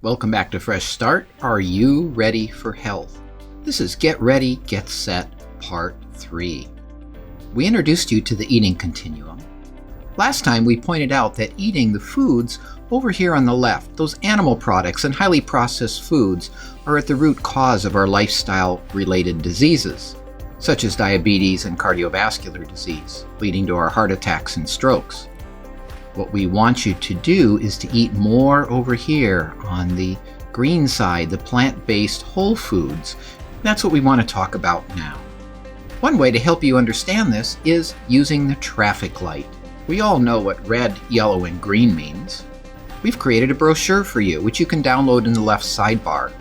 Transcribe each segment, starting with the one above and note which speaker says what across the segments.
Speaker 1: Welcome back to Fresh Start. Are you ready for health? This is Get Ready, Get Set, Part 3. We introduced you to the eating continuum. Last time we pointed out that eating the foods over here on the left, those animal products and highly processed foods, are at the root cause of our lifestyle-related diseases, such as diabetes and cardiovascular disease, leading to our heart attacks and strokes. What we want you to do is to eat more over here on the green side, the plant-based whole foods. That's what we want to talk about now. One way to help you understand this is using the traffic light. We all know what red, yellow, and green means. We've created a brochure for you, which you can download in the left sidebar.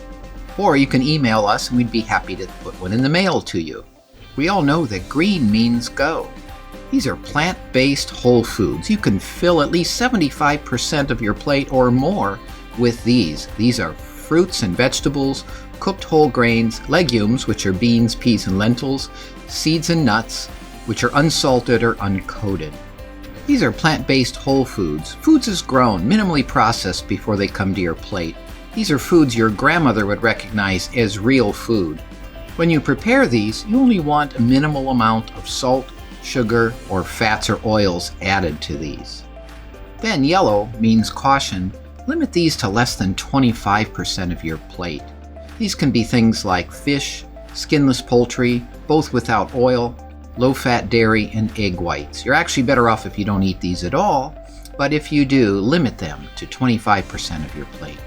Speaker 1: Or you can email us and we'd be happy to put one in the mail to you. We all know that green means go. These are plant-based whole foods. You can fill at least 75% of your plate or more with these. These are fruits and vegetables, cooked whole grains, legumes, which are beans, peas, and lentils, seeds and nuts, which are unsalted or uncoated. These are plant-based whole foods. Foods is grown, minimally processed before they come to your plate. These are foods your grandmother would recognize as real food. When you prepare these, you only want a minimal amount of salt, sugar, or fats or oils added to these. Then yellow means caution. Limit these to less than 25% of your plate. These can be things like fish, skinless poultry, both without oil, low-fat dairy, and egg whites. You're actually better off if you don't eat these at all, but if you do, limit them to 25% of your plate.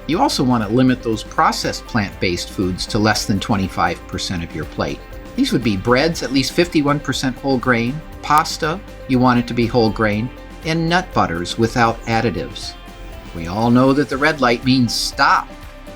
Speaker 1: You also want to limit those processed plant-based foods to less than 25% of your plate. These would be breads, at least 51% whole grain, pasta, you want it to be whole grain, and nut butters without additives. We all know that the red light means stop.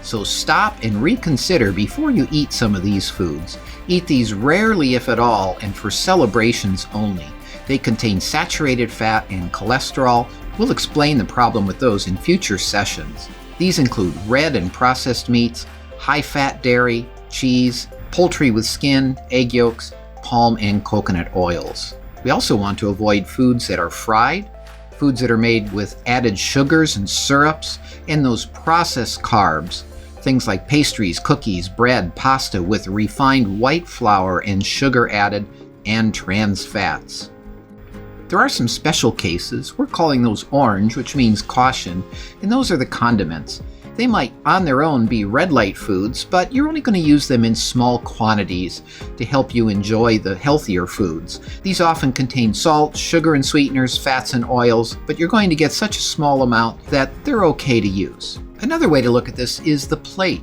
Speaker 1: So stop and reconsider before you eat some of these foods. Eat these rarely, if at all, and for celebrations only. They contain saturated fat and cholesterol. We'll explain the problem with those in future sessions. These include red and processed meats, high-fat dairy, cheese, poultry with skin, egg yolks, palm and coconut oils. We also want to avoid foods that are fried, foods that are made with added sugars and syrups, and those processed carbs, things like pastries, cookies, bread, pasta with refined white flour and sugar added, and trans fats. There are some special cases. We're calling those orange, which means caution, and those are the condiments. They might on their own be red light foods, but you're only going to use them in small quantities to help you enjoy the healthier foods. These often contain salt, sugar and sweeteners, fats and oils, but you're going to get such a small amount that they're okay to use. Another way to look at this is the plate.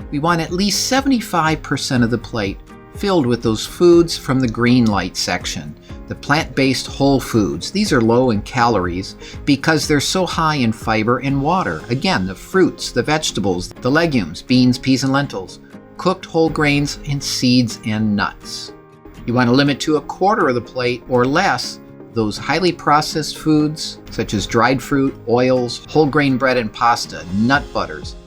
Speaker 1: We want at least 75% of the plate filled with those foods from the green light section. The plant-based whole foods. These are low in calories because they're so high in fiber and water. Again, the fruits, the vegetables, the legumes, beans, peas, and lentils, cooked whole grains, and seeds and nuts. You want to limit to a quarter of the plate or less those highly processed foods such as dried fruit, oils, whole grain bread and pasta, nut butters,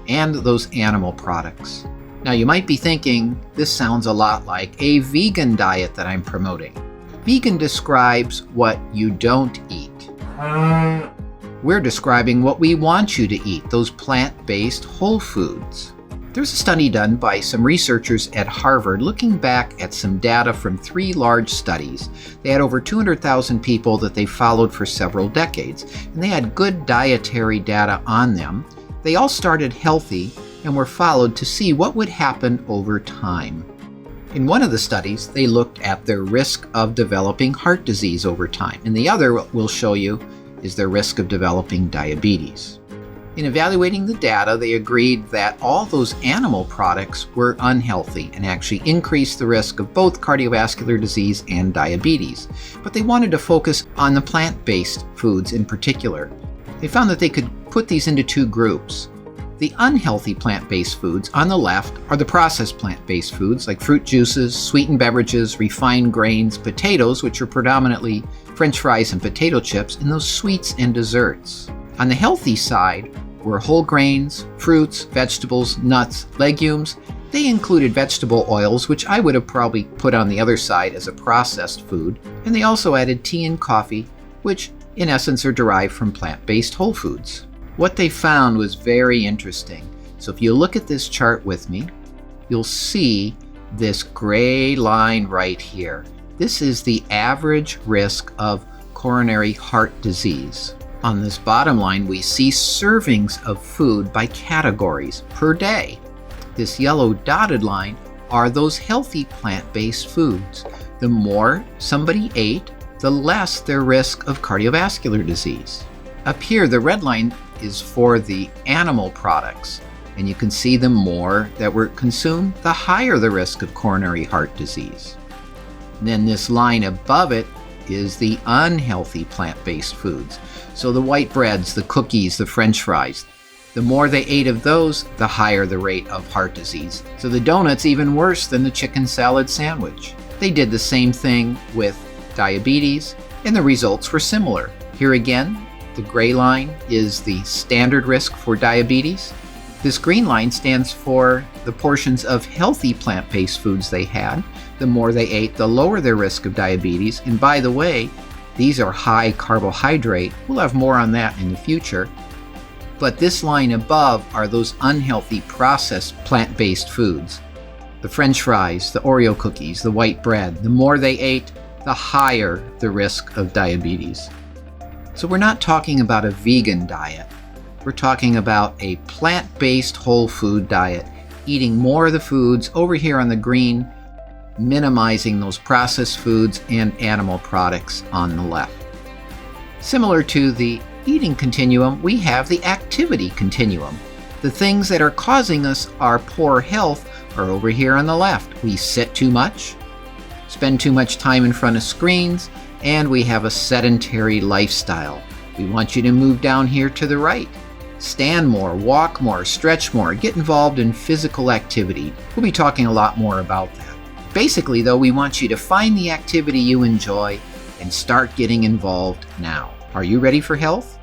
Speaker 1: and those animal products. Now you might be thinking, this sounds a lot like a vegan diet that I'm promoting. Vegan describes what you don't eat. We're describing what we want you to eat, those plant-based whole foods. There's a study done by some researchers at Harvard looking back at some data from 3 large studies. They had over 200,000 people that they followed for several decades, and they had good dietary data on them. They all started healthy and were followed to see what would happen over time. In one of the studies, they looked at their risk of developing heart disease over time, and the other we'll show you is their risk of developing diabetes. In evaluating the data, they agreed that all those animal products were unhealthy and actually increased the risk of both cardiovascular disease and diabetes. But they wanted to focus on the plant-based foods in particular. They found that they could put these into 2 groups. The unhealthy plant-based foods on the left are the processed plant-based foods like fruit juices, sweetened beverages, refined grains, potatoes, which are predominantly French fries and potato chips, and those sweets and desserts. On the healthy side were whole grains, fruits, vegetables, nuts, legumes. They included vegetable oils, which I would have probably put on the other side as a processed food, and they also added tea and coffee, which in essence are derived from plant-based whole foods. What they found was very interesting. So if you look at this chart with me, you'll see this gray line right here. This is the average risk of coronary heart disease. On this bottom line, we see servings of food by categories per day. This yellow dotted line are those healthy plant-based foods. The more somebody ate, the less their risk of cardiovascular disease. Up here, the red line is for the animal products, and you can see the more that were consumed, the higher the risk of coronary heart disease. And then this line above it is the unhealthy plant-based foods. So the white breads, the cookies, the French fries, the more they ate of those, the higher the rate of heart disease. So the donut's even worse than the chicken salad sandwich. They did the same thing with diabetes, and the results were similar. Here again, the gray line is the standard risk for diabetes. This green line stands for the portions of healthy plant-based foods they had. The more they ate, the lower their risk of diabetes. And by the way, these are high carbohydrate. We'll have more on that in the future. But this line above are those unhealthy processed plant-based foods. The French fries, the Oreo cookies, the white bread. The more they ate, the higher the risk of diabetes. So we're not talking about a vegan diet. We're talking about a plant-based whole food diet, eating more of the foods over here on the green, minimizing those processed foods and animal products on the left. Similar to the eating continuum, we have the activity continuum. The things that are causing us our poor health are over here on the left. We sit too much, spend too much time in front of screens, and we have a sedentary lifestyle. We want you to move down here to the right. Stand more, walk more, stretch more, get involved in physical activity. We'll be talking a lot more about that. Basically, though, we want you to find the activity you enjoy and start getting involved now. Are you ready for health?